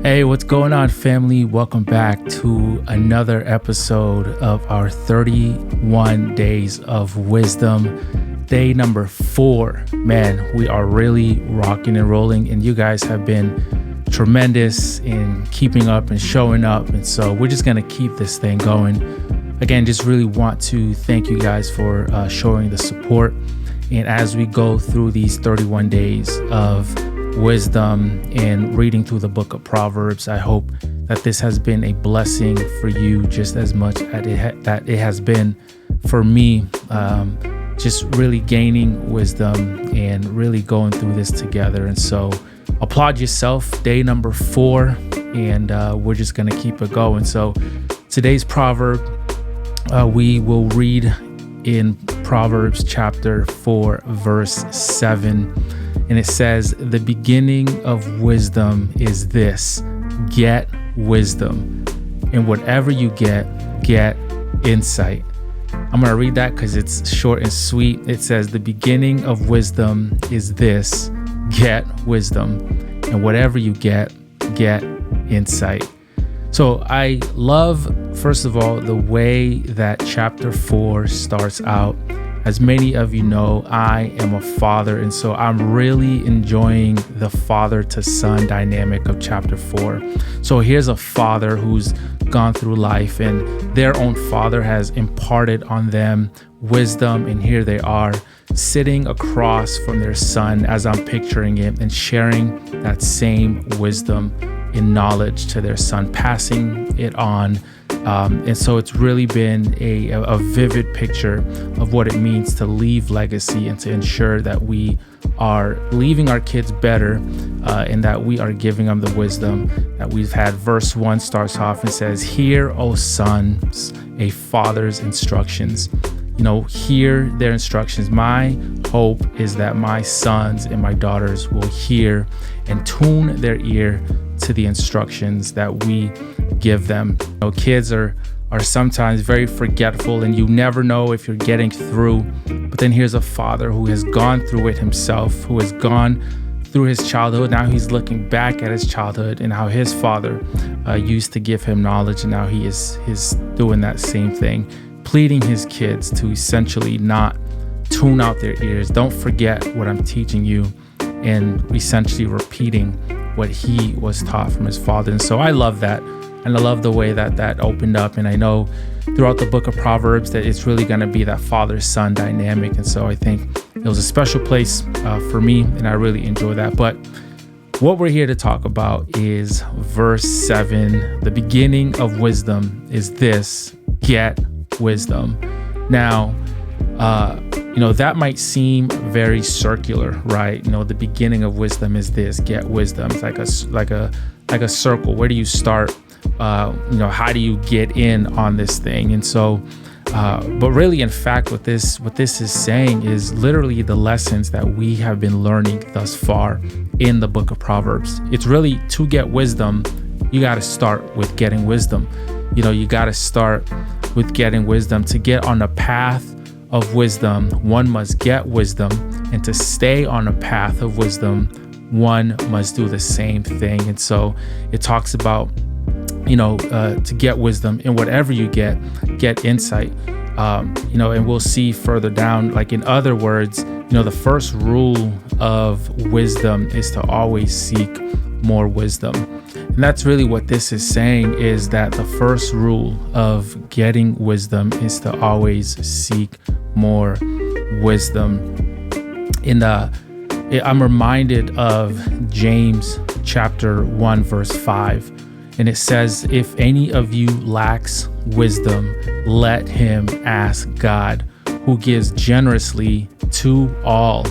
Hey, what's going on, family? Welcome back to another episode of our 31 Days of Wisdom. Day number 4. Man, we are really rocking and rolling, and you guys have been tremendous in keeping up and showing up. And so we're just going to keep this thing going. Again, just really want to thank you guys for showing the support. And as we go through these 31 days of wisdom and reading through the book of Proverbs, I hope that this has been a blessing for you just as much as that it has been for me, just really gaining wisdom and really going through this together. And so applaud yourself. Day number 4, and we're just going to keep it going. So today's proverb, we will read in Proverbs chapter 4, verse 7. And it says, "The beginning of wisdom is this: get wisdom. And whatever you get insight." I'm going to read that because it's short and sweet. It says, "The beginning of wisdom is this: get wisdom. And whatever you get insight." So I love, first of all, the way that chapter 4 starts out. As many of you know, I am a father, and so I'm really enjoying the father to son dynamic of chapter 4. So here's a father who's gone through life, and their own father has imparted on them wisdom, and here they are sitting across from their son, as I'm picturing it, and sharing that same wisdom and knowledge to their son, passing it on. And so it's really been a vivid picture of what it means to leave legacy and to ensure that we are leaving our kids better, and that we are giving them the wisdom that we've had. Verse 1 starts off and says, "Hear, O sons, a father's instructions." Hear their instructions. My hope is that my sons and my daughters will hear and tune their ear to the instructions that we give them. Kids are sometimes very forgetful, and you never know if you're getting through. But then here's a father who has gone through it himself, who has gone through his childhood. Now he's looking back at his childhood and how his father used to give him knowledge, and now he is doing that same thing, pleading his kids to essentially not tune out their ears. Don't forget what I'm teaching you, and essentially repeating what he was taught from his father. And so I love that. And I love the way that opened up. And I know throughout the book of Proverbs that it's really going to be that father-son dynamic. And so I think it was a special place for me, and I really enjoy that. But what we're here to talk about is verse 7. "The beginning of wisdom is this: get wisdom." Now, that might seem very circular, right? The beginning of wisdom is this: get wisdom. It's like a circle. Where do you start? How do you get in on this thing? And so, but really, in fact, what this is saying is literally the lessons that we have been learning thus far in the book of Proverbs. It's really, to get wisdom, you got to start with getting wisdom. You got to start with getting wisdom. To get on the path of wisdom, one must get wisdom, and to stay on a path of wisdom, one must do the same thing. And so it talks about, to get wisdom, and whatever you get insight. And we'll see further down, like, in other words, the first rule of wisdom is to always seek more wisdom. And that's really what this is saying, is that the first rule of getting wisdom is to always seek more wisdom. I'm reminded of James chapter 1, verse 5. And it says, "If any of you lacks wisdom, let him ask God, who gives generously to all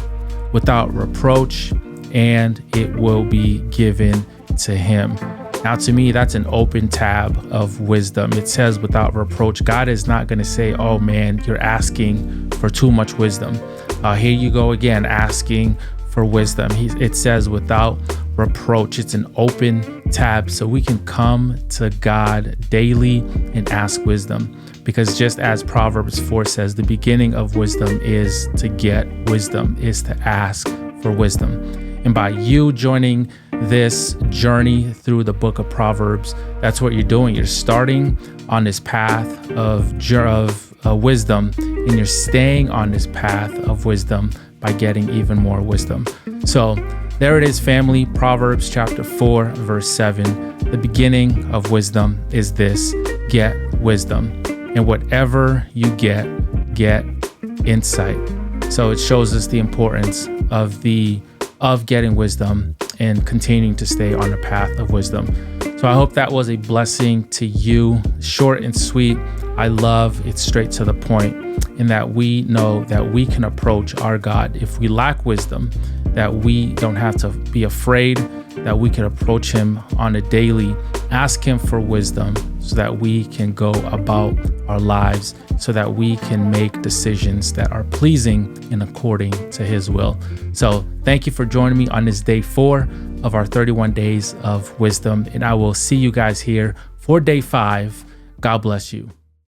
without reproach, and it will be given to him." Now, to me, that's an open tab of wisdom. It says without reproach. God is not going to say, "Oh man, you're asking for too much wisdom. Here you go again, asking for wisdom." It says without reproach. It's an open tab, so we can come to God daily and ask wisdom. Because just as Proverbs 4 says, the beginning of wisdom is to get wisdom, is to ask for wisdom. And by you joining this journey through the book of Proverbs, that's what you're doing. You're starting on this path of wisdom, and you're staying on this path of wisdom by getting even more wisdom. So there it is, family. Proverbs chapter 4, verse 7. The beginning of wisdom is this: get wisdom. And whatever you get insight. So it shows us the importance of getting wisdom and continuing to stay on the path of wisdom. So I hope that was a blessing to you. Short and sweet. I love it, straight to the point, in that we know that we can approach our God. If we lack wisdom, that we don't have to be afraid, that we can approach him on a daily, ask him for wisdom so that we can go about our lives, so that we can make decisions that are pleasing and according to his will. So thank you for joining me on this day 4 of our 31 days of wisdom. And I will see you guys here for day 5. God bless you.